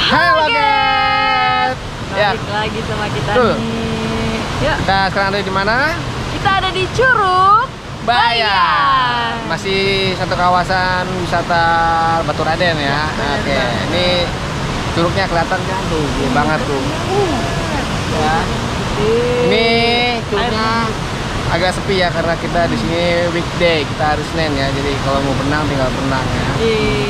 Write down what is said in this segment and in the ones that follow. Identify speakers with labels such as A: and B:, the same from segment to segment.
A: Halo guys.
B: Balik lagi sama kita nih. Yuk.
A: Kita sekarang ada di mana?
B: Kita ada di Curug Bayan.
A: Masih satu kawasan wisata Baturaden ya. Oke, ini curugnya kelihatan kan tuh, gede banget tuh. Ya. Ini curugnya agak sepi ya karena kita di sini weekday, kita harus Senin ya. Jadi kalau mau berenang tinggal berenang ya.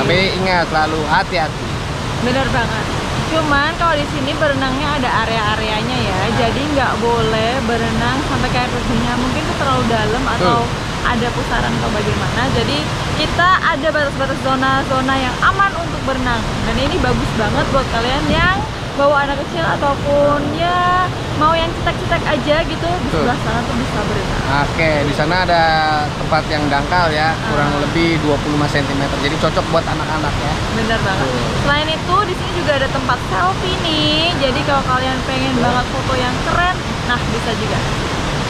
A: Tapi ingat selalu hati-hati.
B: Bener banget. Cuman kalau di sini berenangnya ada area-areanya ya. Jadi nggak boleh berenang sampai kayak perginya mungkin itu terlalu dalam atau ada pusaran atau bagaimana. Jadi kita ada batas-batas zona-zona yang aman untuk berenang. Dan ini bagus banget buat kalian yang bawa anak kecil ataupun ya mau yang cetek-cetek aja gitu, di sebelah sana tuh bisa berenang.
A: Oke, di sana ada tempat yang dangkal ya, kurang lebih 25 cm. Jadi cocok buat anak-anak ya.
B: Bener banget. Selain itu di sini juga ada tempat selfie nih. Jadi kalau kalian pengen banget foto yang keren, nah bisa juga.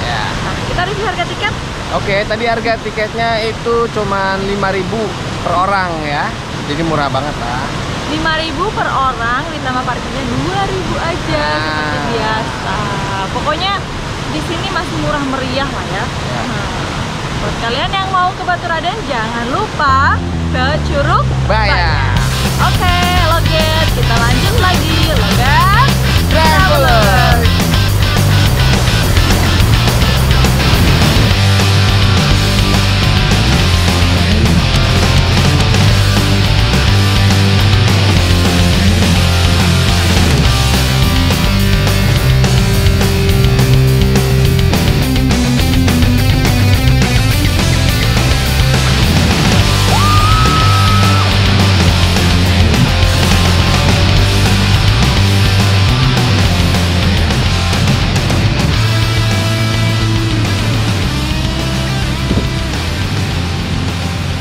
A: Ya.
B: Nah, kita review harga tiket.
A: Oke, tadi harga tiketnya itu cuma 5.000 per orang ya. Jadi murah banget lah.
B: 5.000 per orang ditambah parkirnya 2.000 aja seperti biasa. Pokoknya di sini masih murah meriah lah ya. Nah, buat kalian yang mau ke Baturaden jangan lupa ke Curug Bayan. Oke, Loget, kita lanjut lagi. Loget Traveler.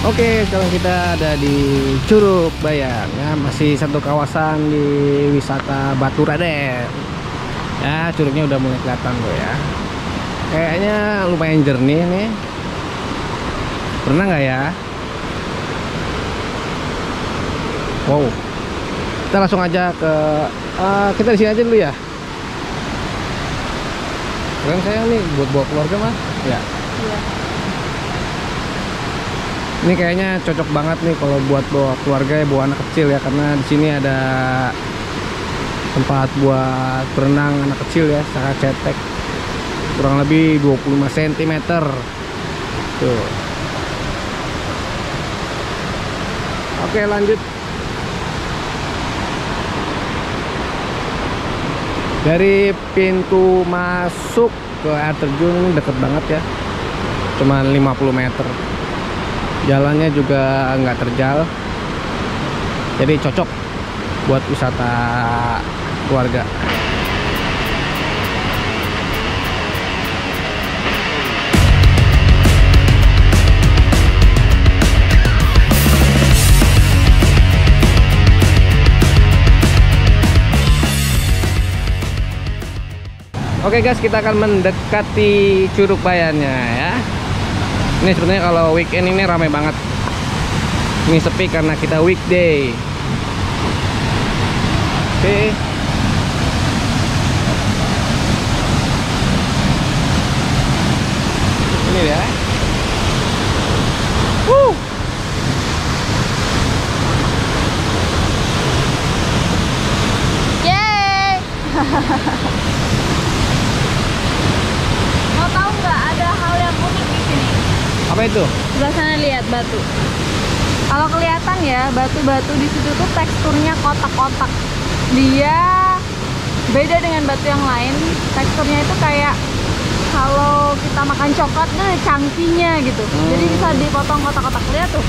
A: Oke, sekarang kita ada di Curug Bayan ya, masih satu kawasan di wisata Baturaden. Ya, curugnya udah mulai kelihatan loh ya. Kayaknya lumayan jernih nih. Pernah nggak ya? Wow. Kita langsung aja ke kita di sini aja dulu ya. Keren sayang nih buat bawa keluarga mah. Ya.
B: Iya.
A: Ini kayaknya cocok banget nih kalau buat bawa keluarga ya, bawa anak kecil ya, karena di sini ada tempat buat berenang anak kecil ya, sangat cetek. Kurang lebih 25 cm. Tuh. Oke, lanjut. Dari pintu masuk ke air terjun deket banget ya. Cuma 50 meter. Jalannya juga nggak terjal, jadi cocok buat wisata keluarga. Oke guys, kita akan mendekati Curug Bayannya ya. Ini sebenarnya kalau weekend ini ramai banget. Ini sepi karena kita weekday. Oke. Ini ya.
B: Yeay. Mau tahu nggak ada hal yang unik di sini?
A: Apa itu?
B: Sebelah sana lihat batu. Kalau kelihatan ya, batu-batu di situ tuh teksturnya kotak-kotak. Dia beda dengan batu yang lain. Teksturnya itu kayak kalau kita makan coklat tuh cangkinya gitu. Jadi bisa dipotong kotak-kotak. Lihat tuh.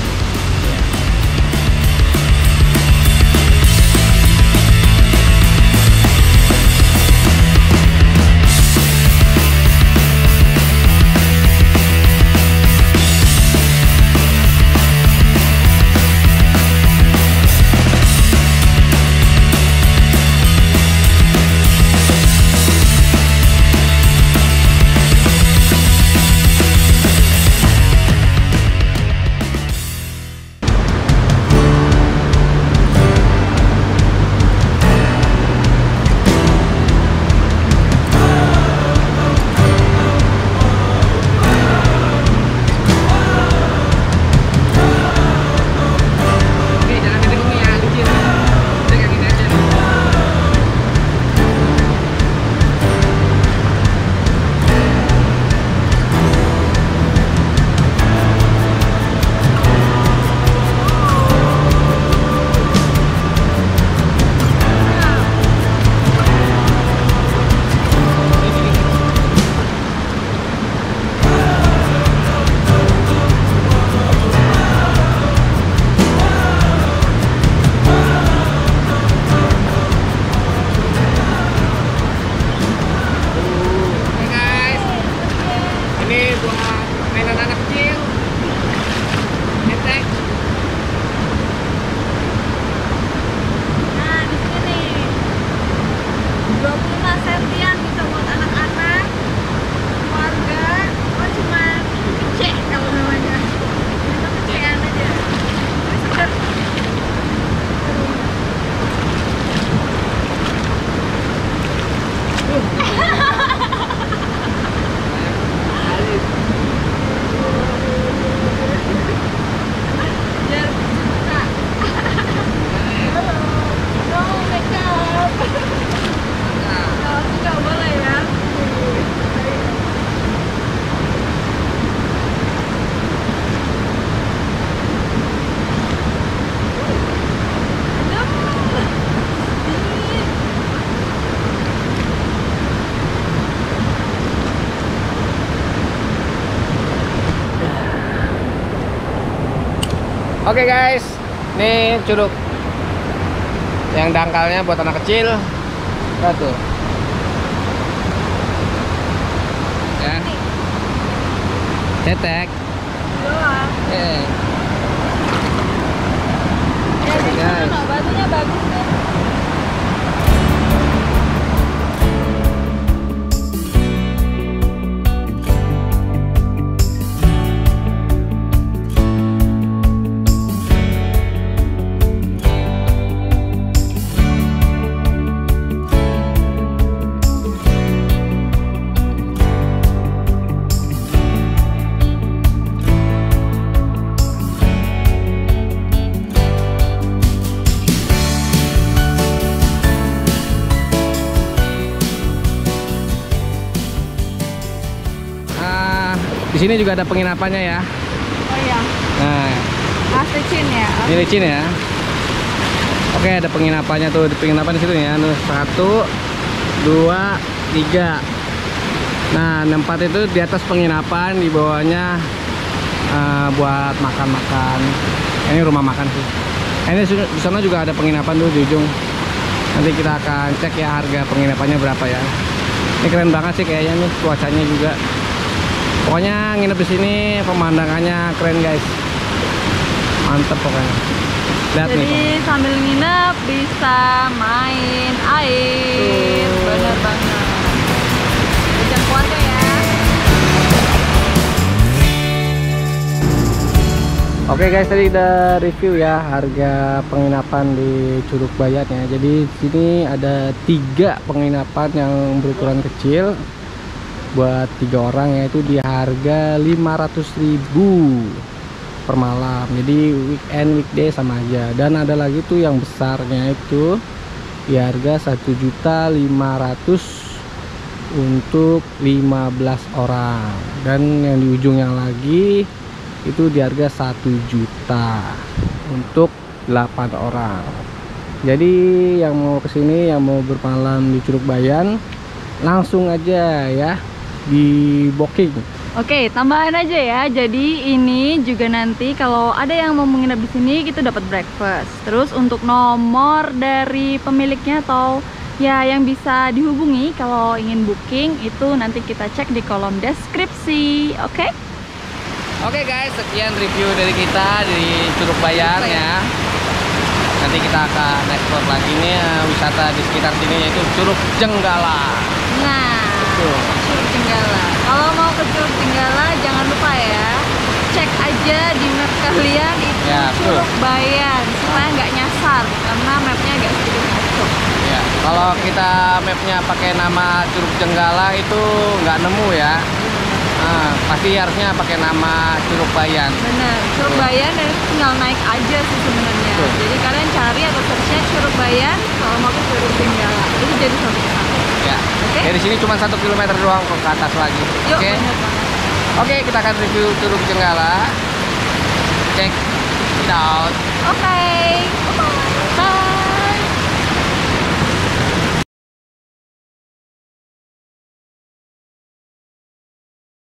A: Oke guys, ini curug yang dangkalnya buat anak kecil. Lihat tuh. Ya. Cetek.
B: Doang.
A: Eh.
B: Ya, di
A: Guys.
B: sana batunya bagus nih.
A: Di sini juga ada penginapannya ya.
B: Oh iya.
A: Nah,
B: Mas licin ya.
A: ini licin ya. Oke, ada penginapannya tuh. Di penginapan di situ ya. 1, 2, 3. Nah, tempat itu di atas penginapan, di bawahnya buat makan-makan. Ini rumah makan sih. Ini di sana juga ada penginapan tuh di ujung. Nanti kita akan cek ya harga penginapannya berapa ya. Ini keren banget sih kayaknya nih, cuacanya juga. Pokoknya nginep di sini pemandangannya keren guys, mantep pokoknya. Lihat
B: Jadi
A: nih.
B: sambil nginep bisa main air.
A: Tuh.
B: Bener banget. Ajak keluarga ya.
A: Oke guys, tadi udah review ya harga penginapan di Curug Bayan ya. Jadi di sini ada 3 penginapan yang berukuran kecil buat 3 orang, yaitu di harga 500.000 per malam. Jadi weekend weekday sama aja. Dan ada lagi tuh yang besarnya itu di harga 1.500.000 untuk 15 orang. Dan yang di ujungnya lagi itu di harga 1 juta untuk 8 orang. Jadi yang mau kesini, yang mau bermalam di Curug Bayan, langsung aja ya di booking.
B: Oke, tambahan aja ya. Jadi ini juga nanti kalau ada yang mau menginap di sini kita dapat breakfast. Terus untuk nomor dari pemiliknya atau ya yang bisa dihubungi kalau ingin booking itu nanti kita cek di kolom deskripsi. Oke?
A: Oke guys, sekian review dari kita di Curug Bayan ya. Nanti kita akan explore lagi nih wisata di sekitar sini, yaitu Curug Jenggala.
B: Nah,
A: Tuh.
B: Curug Jenggala. Kalau mau ke Curug Jenggala jangan lupa ya, cek aja di map kalian itu
A: Ya, betul.
B: Curug Bayan supaya nggak nyasar karena mapnya agak sedikit ngaco.
A: Ya, kalau kita mapnya pakai nama Curug Jenggala itu nggak nemu ya. Nah, pasti harusnya pakai nama Curug Bayan.
B: Bener, Curug Bayan dan itu tinggal naik aja sih sebenarnya.
A: Betul.
B: Jadi kalian cari atau searchnya Curug Bayan kalau mau ke Curug Jenggala. Itu jadi satu kesana.
A: Ya.
B: Oke?
A: Dari sini cuma 1 kilometer doang ke atas lagi.
B: Yuk,
A: Oke.
B: bener banget.
A: Oke, kita akan review Curug Jenggala. Check it out.
B: Oke.